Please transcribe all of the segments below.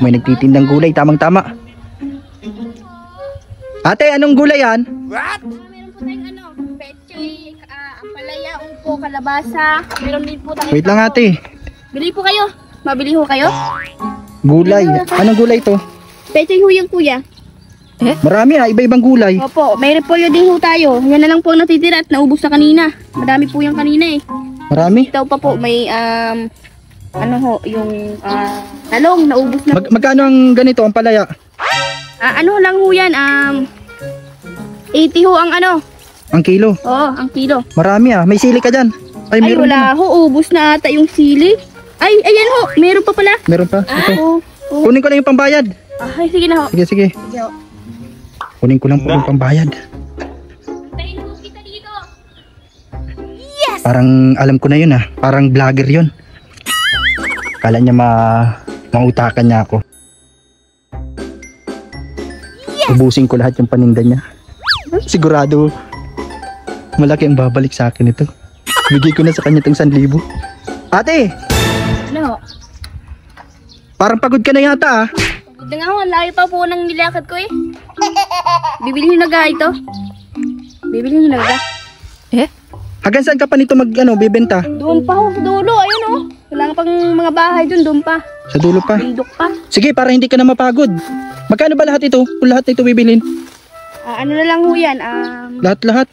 may nagtitindang gulay, tamang-tama. Ate, anong gulay yan? What? Meron po tayong pechay, ampalaya, upo, kalabasa. Meron din po tayong... Wait lang ate. Bili po kayo. Mabili ho kayo? Gulay. Anong gulay to? Pechay ho yan, kuya. Marami iba-ibang gulay. Opo, may repolyo din ho tayo. Yan na lang po ang natitira at naubos na kanina. Madami po yung kanina eh. Marami? Ito pa po, may ano ho, yung talong, naubos na. Magkano ang ganito, ang palaya? Ano lang ho yan, 80 ho ang ano. Ang kilo? Oo, ang kilo. Marami may sili ka dyan. Ay, meron wala ho, ubos na ata yung sili. Ay, ayan ho, meron pa pala. Meron pa? Ito. Oo. Kunin ko lang yung pambayad. Ay, sige na ho. Sige, sige. Sige ho. Kunin ko lang po yung pambayad. Tayin ho kita dito. Yes! Parang alam ko na yun Parang vlogger yun. Kala niya mautakan niya ako. Yes! Ubusin ko lahat yung paninda niya. Sigurado malaki ang babalik sa akin ito. Bigay ko na sa kanya itong 1,000. Ate! Ano ho? Parang pagod ka na yata Pagod na nga ho, layo pa po ng nilakad ko eh. Bibili nyo na ga ito? Bibili nyo na ga? Hanggang saan ka pa nito bibenta? Doon pa ho, sa dulo, ayun ho. Wala pang mga bahay doon pa. Sa dulo pa? Bundok pa. Sige, para hindi ka na mapagod. Magkano ba lahat ito? Kung lahat ito bibilin? Ano na lang ho yan? Lahat-lahat?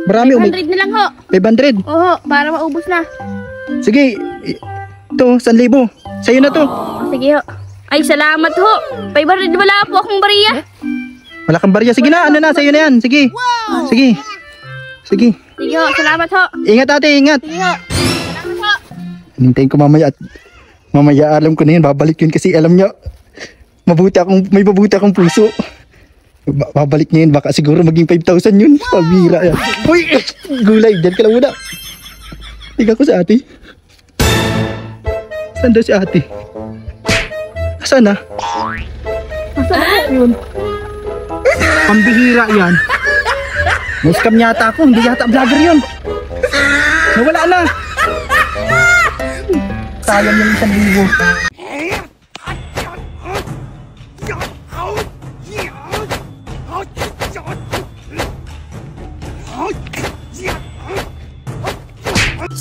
Marami 500 na lang ho. 500? Oo, para maubos na. Sige, ito, 1,000. Sa'yo na to. Sige ho. Ay, salamat ho. 500, wala po akong bariya. Wala kang barya. Sige na, sa'yo na yan. Sige. Sige. Sige. Sige ho, salamat ho. Ingat ate, ingat. Sige ho. Salamat ho. Hintayin ko mamaya at mamaya alam ko na yun. Babalik yun kasi alam nyo, may mabuti akong puso. Babalik niya yun. Baka siguro maging 5,000 yun. Pabira yan. Uy! Gulay. Diyan ka lang muna. Tingnan ko sa ate. Saan daw si ate? Saan na? Yun. Pambihira yan. Na-scam yata ako. Hindi yata vlogger yun. Nawala na. Sayang yung 1,000.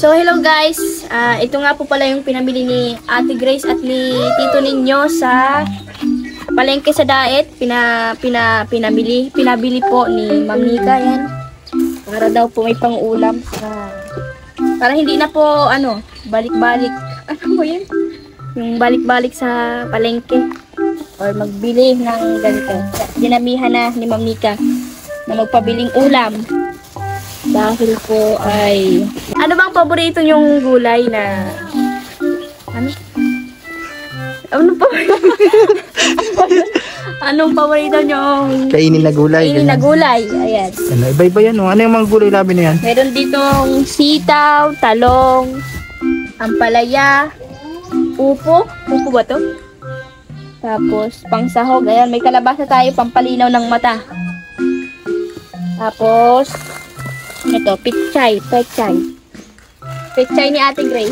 So hello guys, ito nga po pala yung pinamili ni Ate Grace at ni Tito ninyo sa palengke sa Daet. Pinabili po ni Ma'am Nika yan. Para daw po may pang-ulam. Para hindi na po balik-balik. Ano po yun? Yung balik-balik sa palengke. Or magbili ng ganito. Dinamihan na ni Ma'am Nika na magpabiling ulam. Dahil po ay... Ano bang paborito nyong gulay na... Anong paborito nyong... Kainin na gulay. Kainin na gulay. Ayan. Iba-iba yan. Ano yung mga gulay labi na yan? Meron ditong sitaw, talong, ampalaya, upo. Upo ba to? Tapos pangsahog. Ayan, may kalabasa tayo, pampalinaw ng mata. Tapos... Ito, pechay ni Ate Grace.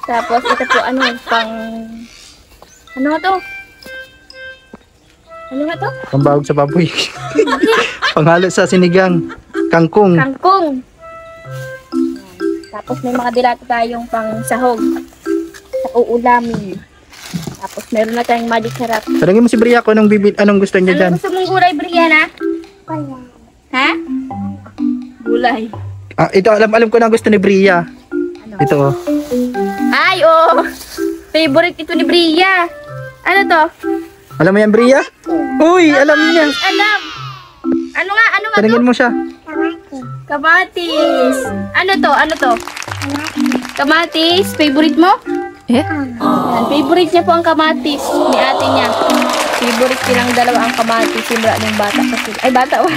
Tapos ito po ano nga to? Ano nga to? Pambawag sa baboy. Panghalo sa sinigang. Kangkong. Tapos may mga dilata tayong pang sahog. Sa uulamin. Tapos meron na tayong magic sarap. Tanungin mo si Bria kung anong gusto niya dyan. Ano gusto mong gulay, Brianna? Ha? Gulay. Ito alam ko na gusto ni Bria. Ano? Ito. Ay, favorite ito ni Bria. Ano to? Alam mo yan, Bria? Uy, alam niya. Alam. Ano nga Tanungin to? mo siya. Kamatis. Ano to? Kamatis. Favorite mo? Yan, favorite niya po ang kamatis ni ate niya. Favorite silang dalawa ang kamatis. Simula ng bata kasi. Ay, bata wa.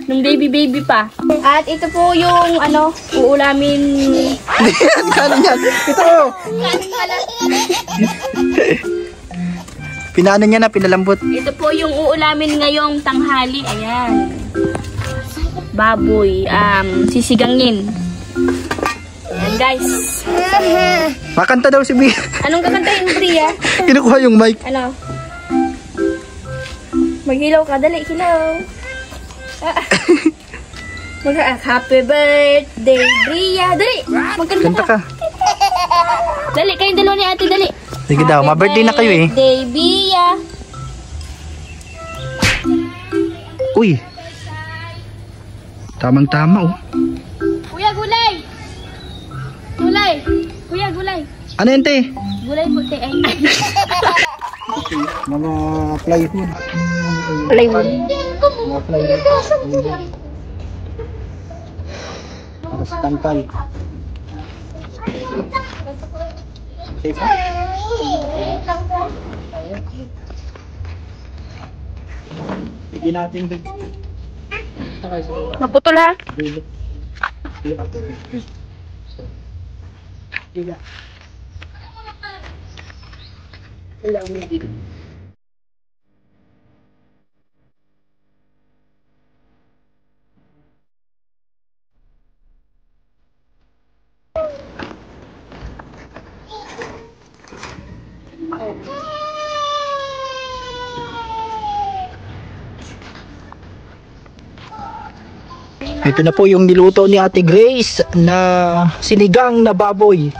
Nung baby pa. At ito po yung uulamin. Kanin yan. Ito. Pinaano niya na, pinalambot. Ito po yung uulamin ngayong tanghali. Ayan. Baboy. Sisigangin. Ayan guys. Makanta daw si Bria. Anong kakantahin mo, Bria? Kinukuha yung mic. Ano? Maghilaw ka, dali, hilaw. Happy birthday, Bria. Dali, magkanta Kanta ka. ka. Dali, kayong dalawa ni ate, dali. Sige daw, ma-birthday na kayo eh. Birthday, Bria. Uy. Tamang-tama oh. Kuya, gulay. Gulay. Kuya, gulay. Ano yun, te? Gulay po, te. Ay. Mga plywood. Plywood. Mga plywood. Tapos tangkal. Safe ha? Bigyan natin din. Maputol ha? Ito na po yung niluto ni Ate Grace na sinigang na baboy.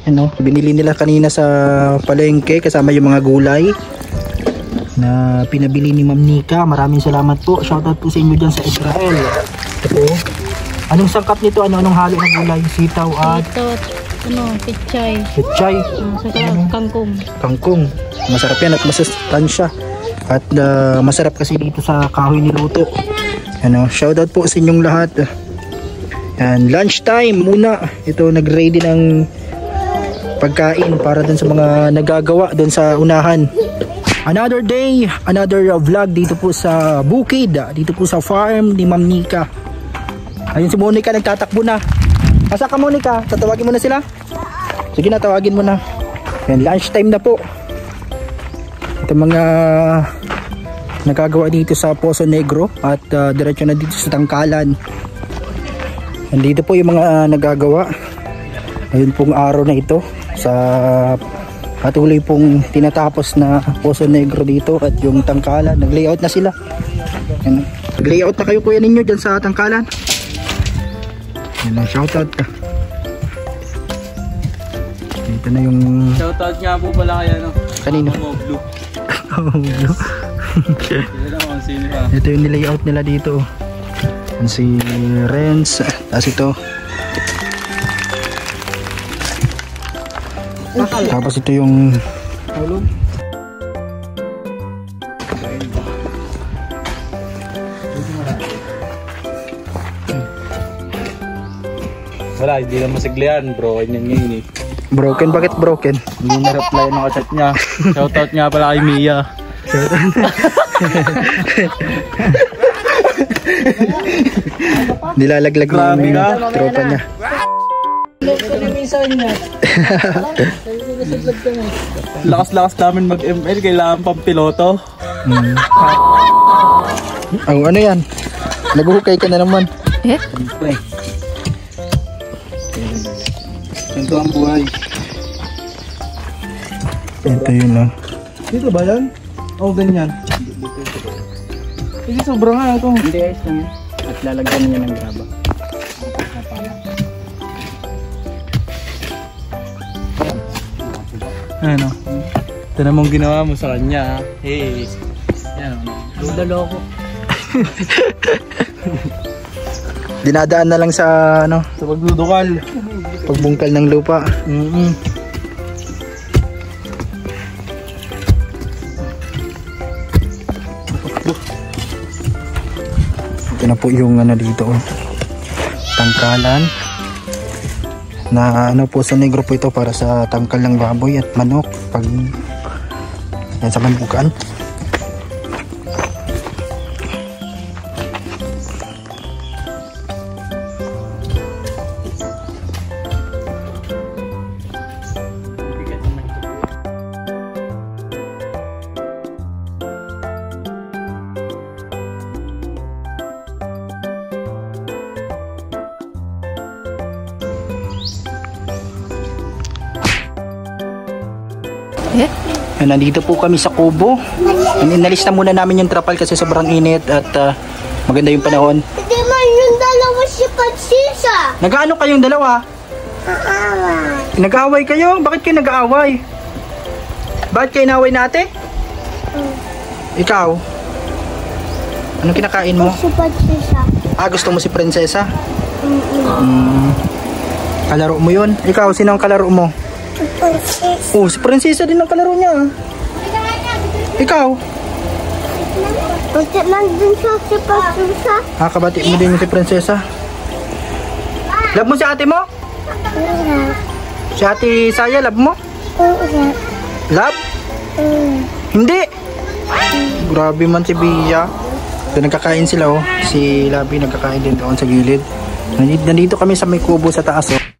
Ano, binili nila kanina sa palengke kasama yung mga gulay na pinabili ni Ma'am Nika. Maraming salamat po. Shoutout po sa inyo dyan sa Israel. Ito po. Anong sangkap nito? Anong halo ng gulay? Sitaw at Ito, pichay. pechay. Saka kangkong. Kangkong. Masarap yan at masustansya. At masarap kasi dito sa kahoy niluto. Ano, shoutout po sa inyong lahat. And lunch time muna. Ito nag-ready ng pagkain para dun sa mga nagagawa dun sa unahan. Another day, another vlog dito po sa bukid, dito po sa farm ni Ma'am Nika. Ayun si Monica nagtatakbo na. Asa ka, Monica? Tatawagin mo na sila? Sige na, tawagin mo na. Yan, lunch time na po. Ito mga nagagawa dito sa Poso Negro at diretso na dito sa Tangkalan. Nandito po yung mga nagagawa. Ayun pong araw na ito sa patuloy pong tinatapos na Poso Negro dito at yung Tangkalan. Nag-layout na sila. Nag-layout na kayo kuya ninyo dyan sa Tangkalan. Yan ang shoutout ka. Dito na yung... Shoutout nga po pala kaya no? Kanino? Blue. Blue. Ito yung nilayout nila dito. Si Renz. Tapos ito. Tapos ito yung Wala, hindi na masiglayan bro. Ganyan ngayon eh. broken. Bakit broken? Hindi na-reply ng chat niya. Shoutout nga pala kay Mia. Nilalaglag na yung tropa niya. Lakas-lakas namin mag-ML. Kailangan pang piloto. Oh, ano yan? Naguhukay ka na naman. Siyempre. Ito ang buhay. Ito yun oh. Dito ba yan? Oo, ganyan. Hindi, sobrang nga ito. Hindi, ayos lang yan. At lalagyan niya ng graba. Ano? Ito namang ginawa mo sa kanya. Hey. Yan o. Luloloko. Dinadaan na lang sa ano, Sa pagdudukal. pagbungkal ng lupa. Ito na po yung ano dito oh. Tangkalan na ano po sa negro po ito para sa tangkal ng baboy at manok pag yan sa manbukan. Nandito po kami sa kubo. Inalis na muna namin yung trapal kasi sobrang init at maganda yung panahon. Hindi man yung dalawa si Patsisa. Nag-ano kayong dalawa? Nag-aaway kayo? Bakit kayo nag-aaway? Bakit kayo inaway na ate? Ikaw? Anong kinakain mo? Si Patsisa. Gusto mo si Prinsesa? Kalaro mo yun? Ikaw, sino ang kalaro mo? Patsisa. Oh, si Prinsesa din ang kalaro niya. Ikaw? Bakit nandun siya si Patsisa? Kabati mo din yung si Prinsesa. Love mo si ate mo? Si ate Saya, love mo? Love? Hindi. Grabe man si Bia. So, nagkakain sila oh. Si Labi nagkakain din doon sa gilid. Nandito kami sa may kubo sa taas oh.